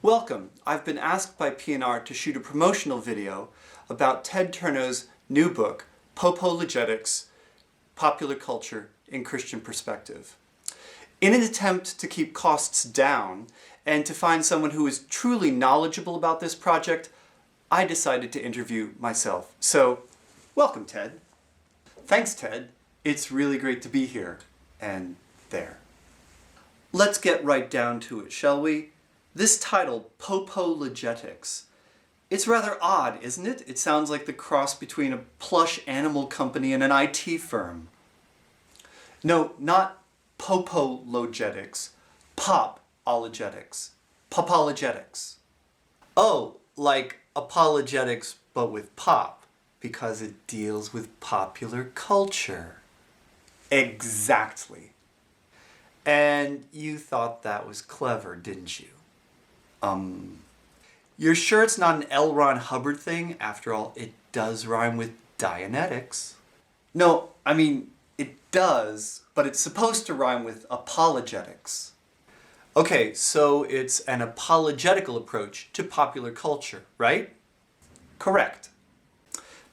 Welcome! I've been asked by P&R to shoot a promotional video about Ted Turnau's new book, Popologetics, Popular Culture in Christian Perspective. In an attempt to keep costs down and to find someone who is truly knowledgeable about this project, I decided to interview myself. So, welcome, Ted. Thanks, Ted. It's really great to be here and there. Let's get right down to it, shall we? This title, Popologetics, it's rather odd, isn't it? It sounds like the cross between a plush animal company and an IT firm. No, not Popologetics, Popologetics. Popologetics. Oh, like apologetics but with pop, because it deals with popular culture. Exactly. And you thought that was clever, didn't you? You're sure it's not an L. Ron Hubbard thing? After all, it does rhyme with Dianetics. No, I mean, it does, but it's supposed to rhyme with apologetics. Okay, so it's an apologetical approach to popular culture, right? Correct.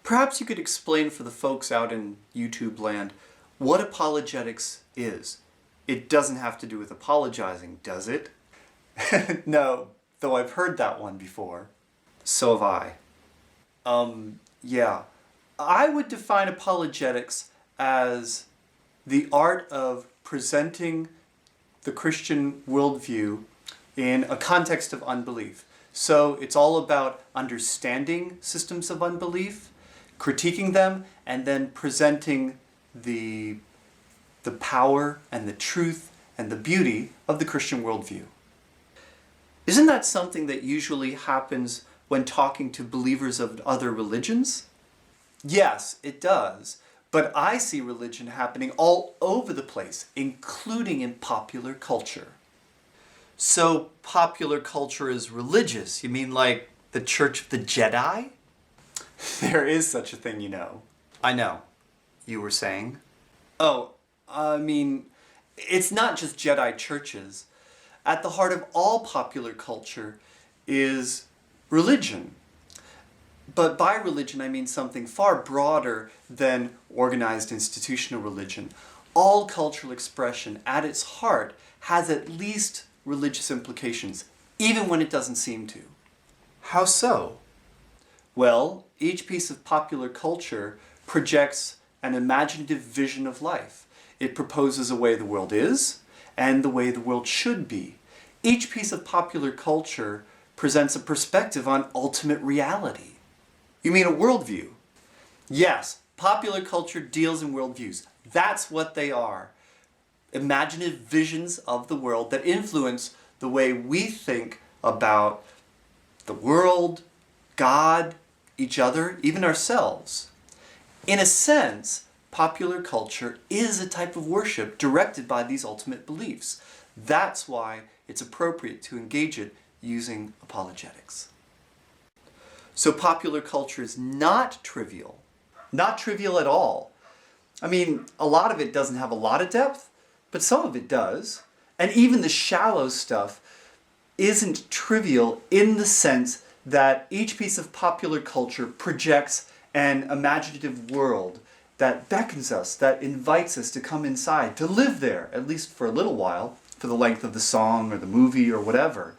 Perhaps you could explain for the folks out in YouTube land what apologetics is. It doesn't have to do with apologizing, does it? No, though I've heard that one before. So have I. Yeah. I would define apologetics as the art of presenting the Christian worldview in a context of unbelief. So it's all about understanding systems of unbelief, critiquing them, and then presenting the power and the truth and the beauty of the Christian worldview. Isn't that something that usually happens when talking to believers of other religions? Yes, it does. But I see religion happening all over the place, including in popular culture. So popular culture is religious? You mean like the Church of the Jedi? There is such a thing, you know. I know. You were saying? Oh, I mean, it's not just Jedi churches. At the heart of all popular culture is religion. But by religion, I mean something far broader than organized institutional religion. All cultural expression, at its heart, has at least religious implications, even when it doesn't seem to. How so? Well, each piece of popular culture projects an imaginative vision of life. It proposes a way the world is, and the way the world should be. Each piece of popular culture presents a perspective on ultimate reality. You mean a worldview? Yes, popular culture deals in worldviews. That's what they are. Imaginative visions of the world that influence the way we think about the world, God, each other, even ourselves. In a sense, popular culture is a type of worship directed by these ultimate beliefs. That's why it's appropriate to engage it using apologetics. So popular culture is not trivial. Not trivial at all. I mean, a lot of it doesn't have a lot of depth, but some of it does. And even the shallow stuff isn't trivial in the sense that each piece of popular culture projects an imaginative world that beckons us, that invites us to come inside, to live there, at least for a little while, for the length of the song or the movie or whatever.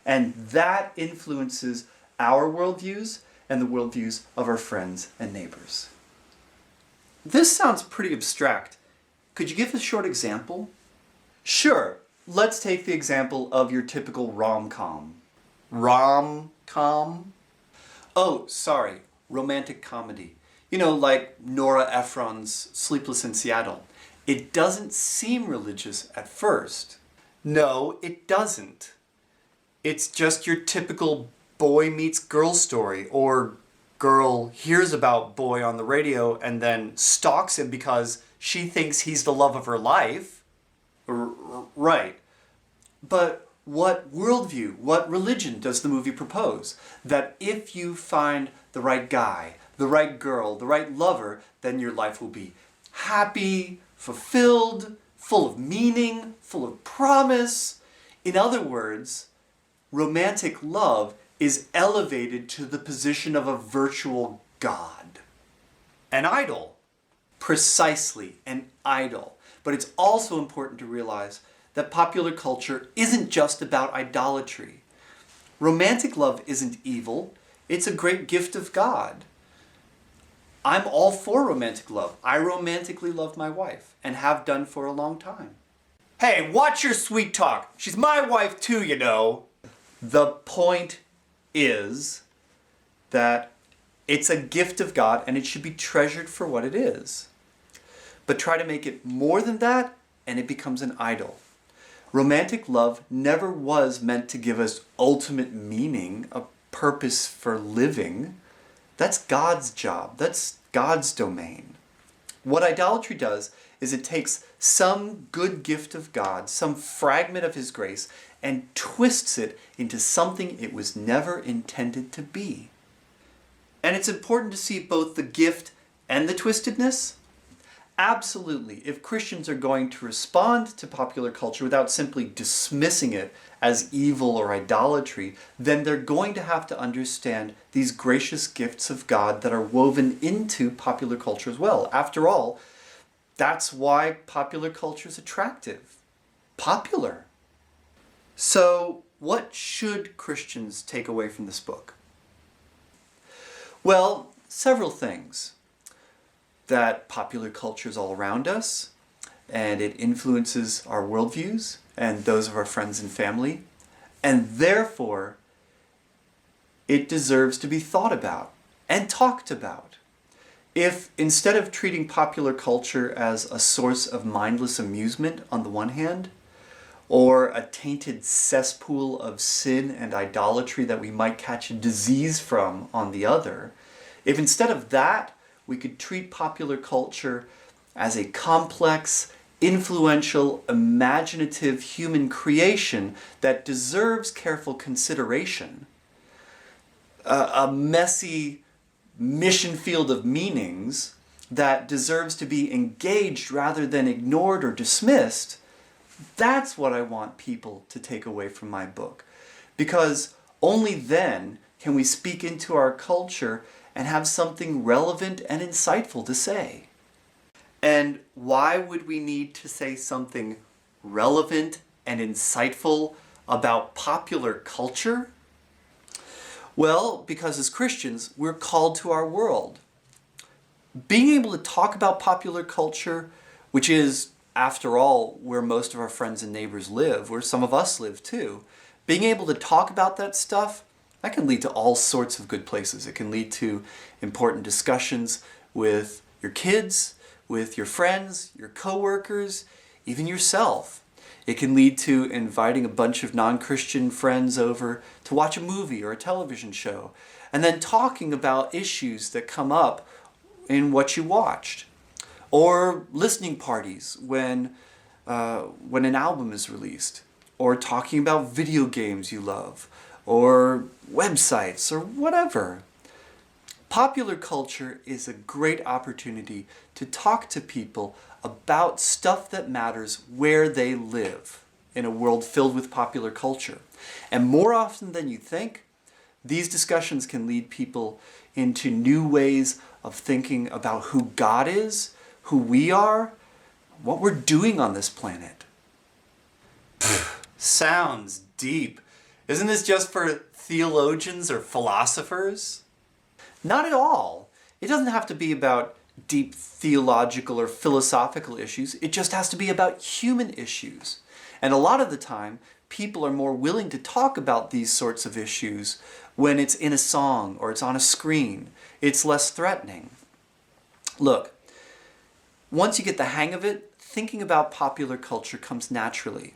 And that influences our worldviews and the worldviews of our friends and neighbors. This sounds pretty abstract. Could you give a short example? Sure. Let's take the example of your typical rom-com. Rom-com? Oh, sorry. Romantic comedy. You know, like Nora Ephron's Sleepless in Seattle. It doesn't seem religious at first. No, it doesn't. It's just your typical boy meets girl story, or girl hears about boy on the radio and then stalks him because she thinks he's the love of her life. Right. But what worldview, what religion does the movie propose? That if you find the right guy, the right girl, the right lover, then your life will be happy, fulfilled, full of meaning, full of promise. In other words, romantic love is elevated to the position of a virtual god. An idol. Precisely, an idol. But it's also important to realize that popular culture isn't just about idolatry. Romantic love isn't evil. It's a great gift of God. I'm all for romantic love. I romantically love my wife and have done for a long time. Hey, watch your sweet talk. She's my wife too, you know. The point is that it's a gift of God and it should be treasured for what it is. But try to make it more than that and it becomes an idol. Romantic love never was meant to give us ultimate meaning, a purpose for living. That's God's job. That's God's domain. What idolatry does is it takes some good gift of God, some fragment of His grace, and twists it into something it was never intended to be. And it's important to see both the gift and the twistedness. Absolutely. If Christians are going to respond to popular culture without simply dismissing it as evil or idolatry, then they're going to have to understand these gracious gifts of God that are woven into popular culture as well. After all, that's why popular culture is attractive. Popular. So, what should Christians take away from this book? Well, several things. That popular culture is all around us, and it influences our worldviews and those of our friends and family, and therefore it deserves to be thought about and talked about. If instead of treating popular culture as a source of mindless amusement on the one hand, or a tainted cesspool of sin and idolatry that we might catch a disease from on the other, if instead of that we could treat popular culture as a complex, influential, imaginative human creation that deserves careful consideration, a messy mission field of meanings that deserves to be engaged rather than ignored or dismissed, that's what I want people to take away from my book. Because only then can we speak into our culture and have something relevant and insightful to say. And why would we need to say something relevant and insightful about popular culture? Well, because as Christians, we're called to our world. Being able to talk about popular culture, which is, after all, where most of our friends and neighbors live, where some of us live too, being able to talk about that stuff, that can lead to all sorts of good places. It can lead to important discussions with your kids, with your friends, your coworkers, even yourself. It can lead to inviting a bunch of non-Christian friends over to watch a movie or a television show, and then talking about issues that come up in what you watched. Or listening parties when an album is released, or talking about video games you love, or websites, or whatever. Popular culture is a great opportunity to talk to people about stuff that matters where they live in a world filled with popular culture. And more often than you think, these discussions can lead people into new ways of thinking about who God is, who we are, what we're doing on this planet. Sounds deep. Isn't this just for theologians or philosophers? Not at all. It doesn't have to be about deep theological or philosophical issues. It just has to be about human issues. And a lot of the time, people are more willing to talk about these sorts of issues when it's in a song or it's on a screen. It's less threatening. Look, once you get the hang of it, thinking about popular culture comes naturally.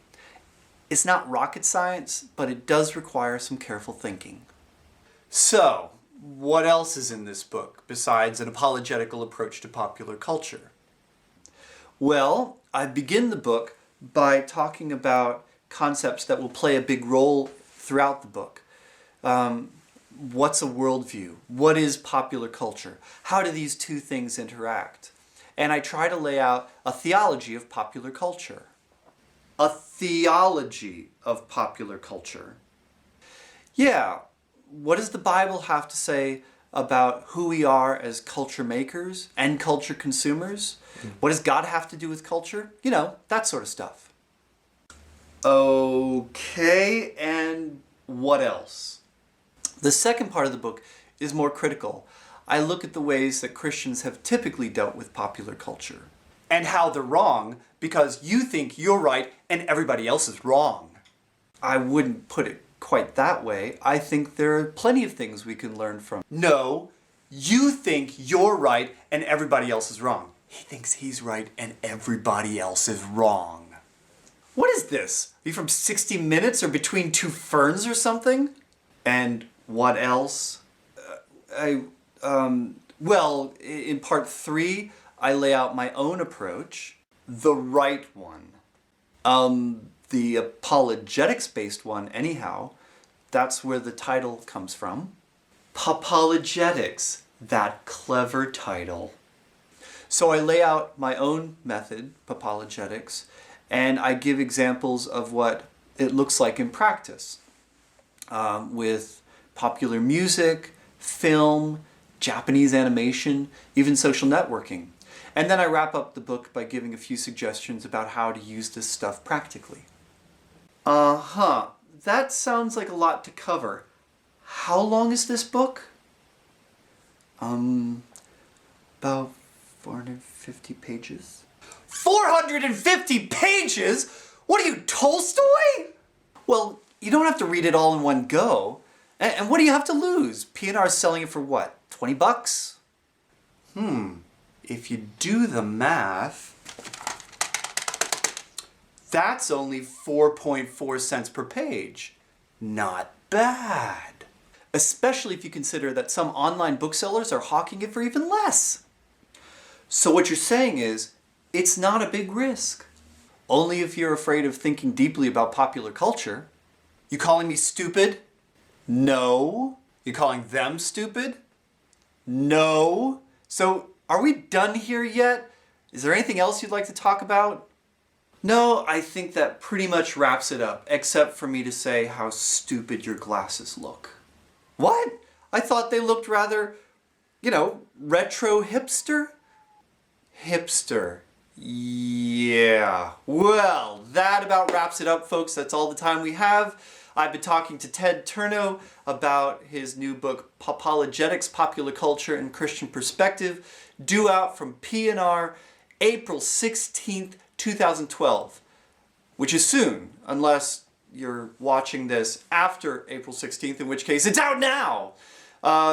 It's not rocket science, but it does require some careful thinking. So, what else is in this book besides an apologetical approach to popular culture? Well, I begin the book by talking about concepts that will play a big role throughout the book. What's a worldview? What is popular culture? How do these two things interact? and I try to lay out a theology of popular culture. A theology of popular culture. Yeah, what does the Bible have to say about who we are as culture makers and culture consumers? What does God have to do with culture? You know, that sort of stuff. Okay, and what else? The second part of the book is more critical. I look at the ways that Christians have typically dealt with popular culture and how they're wrong because you think you're right and everybody else is wrong. I wouldn't put it quite that way. I think there are plenty of things we can learn from. No, you think you're right and everybody else is wrong. He thinks he's right and everybody else is wrong. What is this? Are you from 60 Minutes or Between Two Ferns or something? And what else? Well, in part 3, I lay out my own approach, the right one. The apologetics-based one, anyhow, that's where the title comes from. Popologetics, that clever title. So I lay out my own method, Popologetics, and I give examples of what it looks like in practice with popular music, film, Japanese animation, even social networking. And then I wrap up the book by giving a few suggestions about how to use this stuff practically. That sounds like a lot to cover. How long is this book? About 450 pages. 450 pages? What are you, Tolstoy? Well, you don't have to read it all in one go. And what do you have to lose? P&R is selling it for what, 20 bucks? If you do the math, that's only 4.4 cents per page. Not bad. Especially if you consider that some online booksellers are hawking it for even less. So what you're saying is, it's not a big risk. Only if you're afraid of thinking deeply about popular culture. You calling me stupid? No. You calling them stupid? No. So, are we done here yet? Is there anything else you'd like to talk about? No, I think that pretty much wraps it up, except for me to say how stupid your glasses look. What? I thought they looked rather, retro hipster? Hipster. Yeah. Well, that about wraps it up, folks. That's all the time we have. I've been talking to Ted Turnau about his new book, Popologetics, Popular Culture and Christian Perspective, due out from P&R April 16th, 2012, which is soon, unless you're watching this after April 16th, in which case it's out now.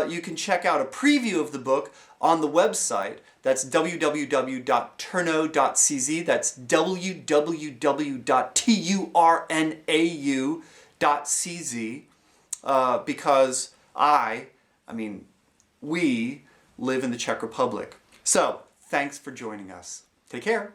You can check out a preview of the book on the website. That's www.turnau.cz. That's www.turnau.cz. Because we live in the Czech Republic. So, thanks for joining us. Take care.